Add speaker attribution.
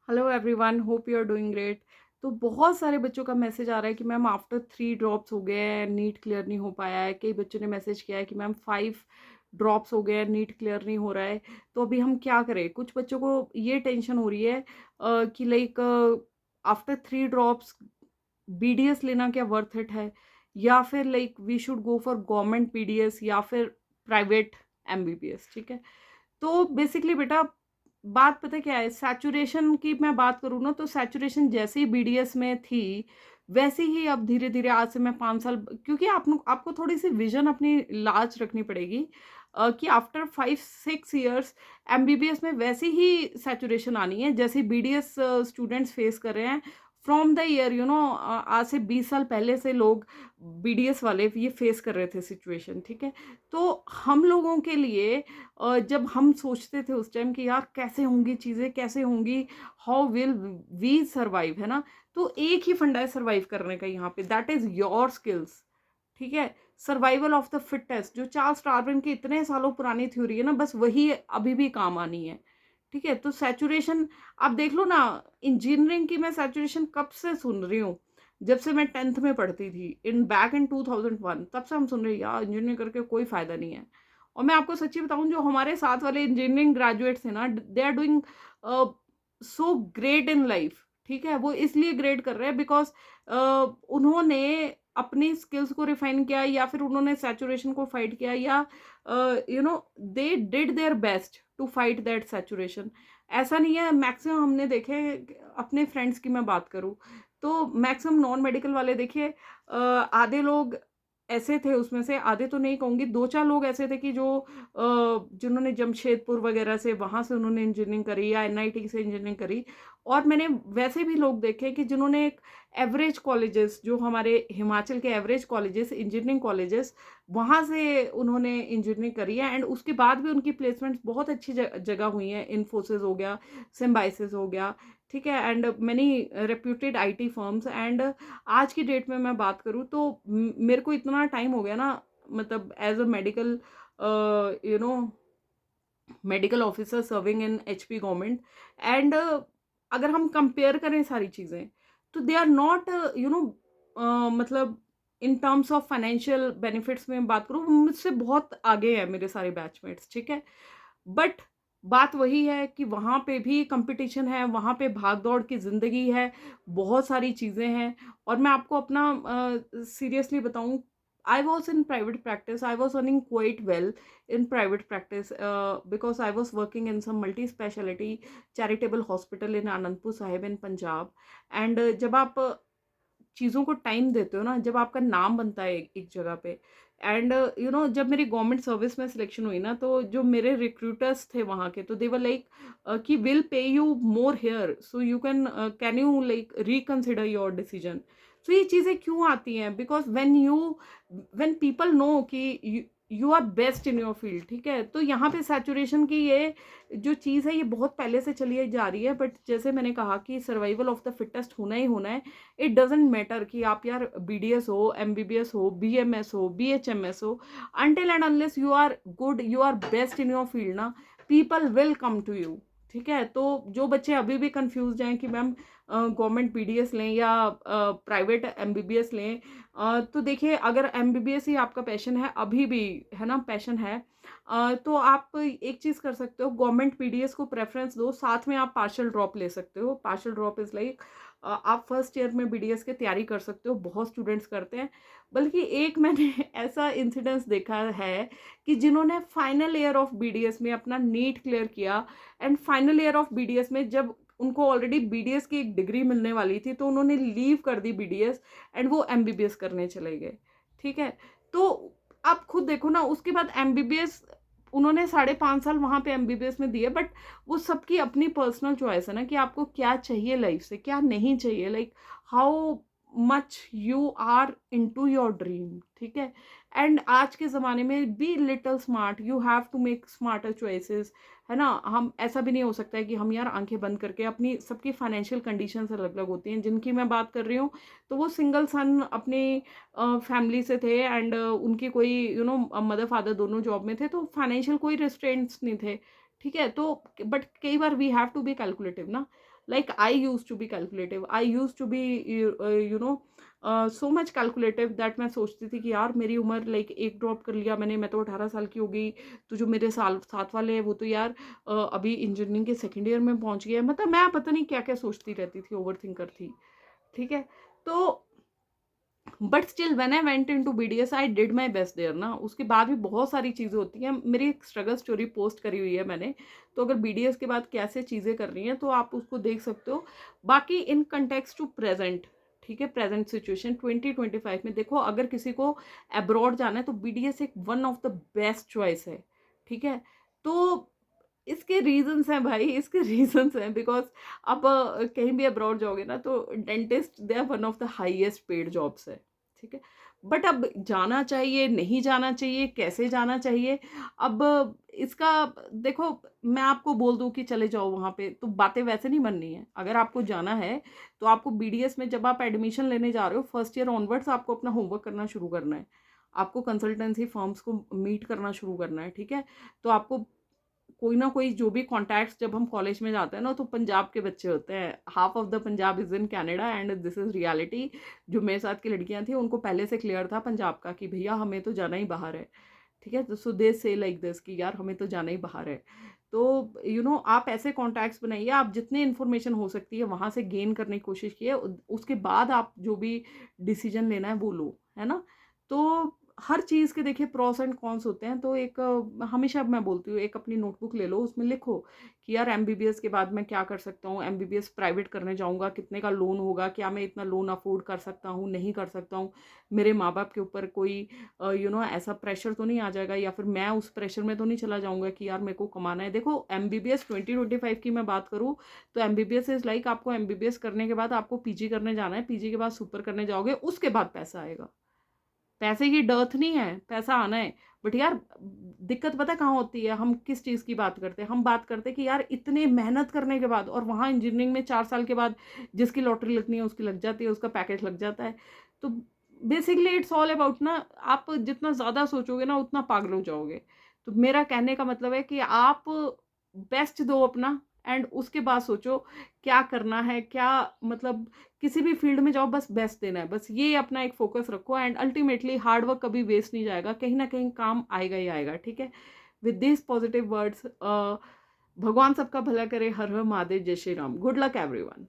Speaker 1: Hello everyone, hope you are doing great. तो बहुत सारे बच्चों का मैसेज आ रहा है कि मैम आफ्टर 3 ड्रॉप्स हो गए हैं, नीट क्लियर नहीं हो पाया है। कई बच्चों ने मैसेज किया है कि मैम 5 ड्रॉप्स हो गए हैं, नीट क्लियर नहीं हो रहा है। तो अभी हम क्या करें? कुछ बच्चों को ये टेंशन हो रही है कि लाइक आफ्टर 3 ड्रॉप्स बीडीएस लेना क्या वर्थ इट है, या फिर like we should go for government PDS या फिर प्राइवेट एमबीबीएस। ठीक है, तो बेसिकली बेटा बात पता है क्या है, सैचुरेशन की मैं बात करूँ ना, तो सैचुरेशन जैसे ही बीडीएस में थी वैसे ही अब धीरे धीरे आज से मैं 5 साल, क्योंकि आपको थोड़ी सी विजन अपनी लार्ज रखनी पड़ेगी कि आफ्टर 5-6 ईयर्स एमबीबीएस में वैसी ही सैचुरेशन आनी है जैसे बीडीएस स्टूडेंट्स फेस कर रहे हैं फ्रॉम द ईयर आज से 20 साल पहले से लोग बीडीएस वाले ये फेस कर रहे थे सिचुएशन। ठीक है, तो हम लोगों के लिए जब हम सोचते थे उस टाइम कि यार कैसे होंगी चीज़ें, कैसे होंगी, हाउ विल वी सर्वाइव, है ना। तो एक ही फंडा है सर्वाइव करने का यहाँ पे, दैट इज योर स्किल्स। ठीक है, सर्वाइवल ऑफ द फिटेस्ट जो चार्ल्स डार्विन की इतने सालों पुरानी थ्योरी है ना, बस वही अभी भी काम आनी है। ठीक है, तो सैचुरेशन आप देख लो ना, इंजीनियरिंग की मैं सैचुरेशन कब से सुन रही हूँ, जब से मैं 10th में पढ़ती थी, इन 2001, तब से हम सुन रहे हैं यार इंजीनियरिंग करके कोई फायदा नहीं है। और मैं आपको सच्ची बताऊं, जो हमारे साथ वाले इंजीनियरिंग ग्रेजुएट्स हैं ना, they are doing so great in life. ठीक है, वो इसलिए ग्रेट कर रहे हैं बिकॉज उन्होंने अपनी स्किल्स को रिफाइन किया, या फिर उन्होंने सैचुरेशन को फाइट किया, या they did their best to fight that saturation. ऐसा नहीं है, मैक्सिमम हमने देखे अपने फ्रेंड्स की मैं बात करूँ तो मैक्सिमम नॉन मेडिकल वाले देखिए, आधे लोग ऐसे थे, उसमें से आधे तो नहीं कहूँगी, 2-4 लोग ऐसे थे कि जो जिन्होंने जमशेदपुर वगैरह से, वहाँ से उन्होंने इंजीनियरिंग करी या एनआईटी से इंजीनियरिंग करी। और मैंने वैसे भी लोग देखे कि जिन्होंने एक एवरेज कॉलेजेस, जो हमारे हिमाचल के एवरेज कॉलेजेस, इंजीनियरिंग कॉलेजेस, वहाँ से उन्होंने इंजीनियरिंग करी है एंड उसके बाद भी उनकी प्लेसमेंट्स बहुत अच्छी जगह हुई हैं। इन्फोसिस हो गया, सिम्बाइसिस हो गया, ठीक है, and many reputed IT firms. And आज की डेट में मैं बात करूँ तो मेरे को इतना टाइम हो गया ना, मतलब as a medical you know medical officer serving in HP government. And अगर हम कंपेयर करें सारी चीज़ें, तो दे आर नॉट मतलब in terms of financial benefits में बात करूँ, मुझसे बहुत आगे है मेरे सारे बैचमेट्स। ठीक है, बट बात वही है कि वहाँ पे भी कंपटीशन है, वहाँ पे भाग दौड़ की ज़िंदगी है, बहुत सारी चीज़ें हैं। और मैं आपको अपना सीरियसली बताऊँ, I was in private practice. I was earning quite well in private practice because I was working in some multi-speciality charitable hospital in Anandpur Sahib in Punjab. And जब आप चीज़ों को टाइम देते हो ना, जब आपका नाम बनता है एक जगह पे, एंड जब मेरी गवर्नमेंट सर्विस में सिलेक्शन हुई ना, तो जो मेरे रिक्रूटर्स थे वहाँ के, तो दे वर लाइक कि will pay you more here, so you can you like reconsider your decision. So ये चीज़ें क्यों आती हैं? बिकॉज व्हेन पीपल नो कि you are best in your field. ठीक है, तो यहाँ पे सैचुरेशन की ये जो चीज़ है, ये बहुत पहले से चली जा रही है, बट जैसे मैंने कहा कि सर्वाइवल ऑफ द फिटेस्ट होना ही होना है। इट डजेंट मैटर कि आप यार बीडीएस हो, एमबीबीएस हो, बीएमएस हो, बीएचएमएस हो, until and unless you are good, you are best in your field ना, people will come to you. ठीक है, तो जो बच्चे अभी भी कंफ्यूज हैं कि मैम गवर्नमेंट बीडीएस लें या प्राइवेट एमबीबीएस लें, तो देखिए, अगर एमबीबीएस ही आपका पैशन है, अभी भी है ना पैशन है, तो आप एक चीज़ कर सकते हो, गवर्नमेंट पीडीएस को प्रेफरेंस दो, साथ में आप पार्शियल ड्रॉप ले सकते हो। पार्शियल ड्रॉप इज़ लाइक आप फर्स्ट ईयर में बीडीएस की तैयारी कर सकते हो, बहुत स्टूडेंट्स करते हैं। बल्कि एक मैंने ऐसा इंसिडेंस देखा है कि जिन्होंने फाइनल ईयर ऑफ बीडीएस में अपना नीट क्लियर किया, and final year of BDS में जब उनको ऑलरेडी बीडीएस की एक डिग्री मिलने वाली थी, तो उन्होंने लीव कर दी बीडीएस एंड वो एमबीबीएस करने चले गए। ठीक है, तो आप खुद देखो ना, उसके बाद एमबीबीएस उन्होंने 5.5 साल वहां पे एमबीबीएस में दिए, बट वो सबकी अपनी पर्सनल चॉइस है ना कि आपको क्या चाहिए लाइफ से, क्या नहीं चाहिए, like how much you are into your dream. ठीक है, एंड आज के ज़माने में be little smart, you have to make smarter choices, है ना। हम ऐसा भी नहीं हो सकता है कि हम यार आंखें बंद करके, अपनी सबकी फाइनेंशियल कंडीशंस अलग अलग होती हैं। जिनकी मैं बात कर रही हूँ, तो वो सिंगल सन अपनी फैमिली से थे, एंड उनकी कोई मदर फादर दोनों जॉब में थे, तो फाइनेंशियल कोई रिस्ट्रेंट्स नहीं थे। ठीक है, तो बट कई बार we have to be calculative ना, Like I used to be calculative, I used to be you know so much calculative that मैं सोचती थी कि यार मेरी उम्र लाइक एक ड्रॉप कर लिया मैंने, मैं तो 18 साल की हो गई, तो जो मेरे साल साथ वाले हैं वो तो यार अभी इंजीनियरिंग के सेकेंड ईयर में पहुंच गए हैं। मतलब मैं पता नहीं क्या क्या सोचती रहती थी, ओवर थिंकर थी, ठीक है। तो but still when I went into BDS I did my best there ना। उसके बाद भी बहुत सारी चीज़ें होती हैं, मेरी एक स्ट्रगल स्टोरी पोस्ट करी हुई है मैंने, तो अगर बीडीएस के बाद कैसे चीज़ें कर रही हैं तो आप उसको देख सकते हो। बाकी इन कंटेक्स्ट टू प्रेजेंट, ठीक है, प्रेजेंट सिचुएशन 2025 में देखो, अगर किसी को अब्रॉड जाना है तो बीडीएस एक one of the best choice है, ठीक है। तो इसके रीजंस हैं भाई, इसके रीजंस हैं, बिकॉज आप कहीं भी अब्रॉड जाओगे ना तो dentist they are one of the highest paid jobs है, ठीक है। बट अब जाना चाहिए नहीं जाना चाहिए, कैसे जाना चाहिए, अब इसका देखो, मैं आपको बोल दूं कि चले जाओ वहां पे तो बातें वैसे नहीं बननी है। अगर आपको जाना है तो आपको बीडीएस में जब आप एडमिशन लेने जा रहे हो फर्स्ट ईयर ऑनवर्ड्स आपको अपना होमवर्क करना शुरू करना है, आपको कंसल्टेंसी फर्म्स को मीट करना शुरू करना है, ठीक है। तो आपको कोई ना कोई जो भी कॉन्टैक्ट्स, जब हम कॉलेज में जाते हैं ना तो पंजाब के बच्चे होते हैं, half of the Punjab is in Canada and this is reality. जो मेरे साथ की लड़कियां थी उनको पहले से क्लियर था पंजाब का कि भैया हमें तो जाना ही बाहर है, ठीक है। तो सो दे से लाइक दिस कि यार हमें तो जाना ही बाहर है। तो आप ऐसे कॉन्टैक्ट्स बनाइए, आप जितने इन्फॉर्मेशन हो सकती है वहाँ से गेन करने की कोशिश कीजिए, उसके बाद आप जो भी डिसीजन लेना है वो लो, है ना। तो हर चीज़ के देखिए प्रॉस एंड कॉन्स होते हैं। तो एक हमेशा मैं बोलती हूँ एक अपनी नोटबुक ले लो, उसमें लिखो कि यार एमबीबीएस के बाद मैं क्या कर सकता हूँ, एमबीबीएस प्राइवेट करने जाऊँगा, कितने का लोन होगा, क्या मैं इतना लोन अफोर्ड कर सकता हूँ नहीं कर सकता हूँ, मेरे माँ बाप के ऊपर कोई ऐसा प्रेशर तो नहीं आ जाएगा, या फिर मैं उस प्रेशर में तो नहीं चला जाऊँगा कि यार मेरे को कमाना है। देखो एमबीबीएस 2025 की मैं बात करूँ तो एमबीबीएस इज़ लाइक आपको एमबीबीएस करने के बाद आपको पीजी करने जाना है, पीजी के बाद सुपर करने जाओगे, उसके बाद पैसा आएगा। पैसे की डर्थ नहीं है, पैसा आना है। बट यार दिक्कत पता कहाँ होती है, हम किस चीज़ की बात करते हैं, हम बात करते हैं कि यार इतने मेहनत करने के बाद, और वहाँ इंजीनियरिंग में 4 साल के बाद जिसकी लॉटरी लगनी है उसकी लग जाती है, उसका पैकेज लग जाता है। तो बेसिकली इट्स ऑल अबाउट ना, आप जितना ज़्यादा सोचोगे ना उतना पागल हो जाओगे। तो मेरा कहने का मतलब है कि आप बेस्ट दो अपना, एंड उसके बाद सोचो क्या करना है, क्या मतलब किसी भी फील्ड में जाओ बस बेस्ट देना है, बस ये अपना एक फोकस रखो, एंड अल्टीमेटली हार्ड वर्क कभी वेस्ट नहीं जाएगा, कहीं ना कहीं काम आएगा ही आएगा, ठीक है। विद दिस पॉजिटिव वर्ड्स, भगवान सबका भला करे, हर हर महादेव, जय Shri Ram, good luck everyone.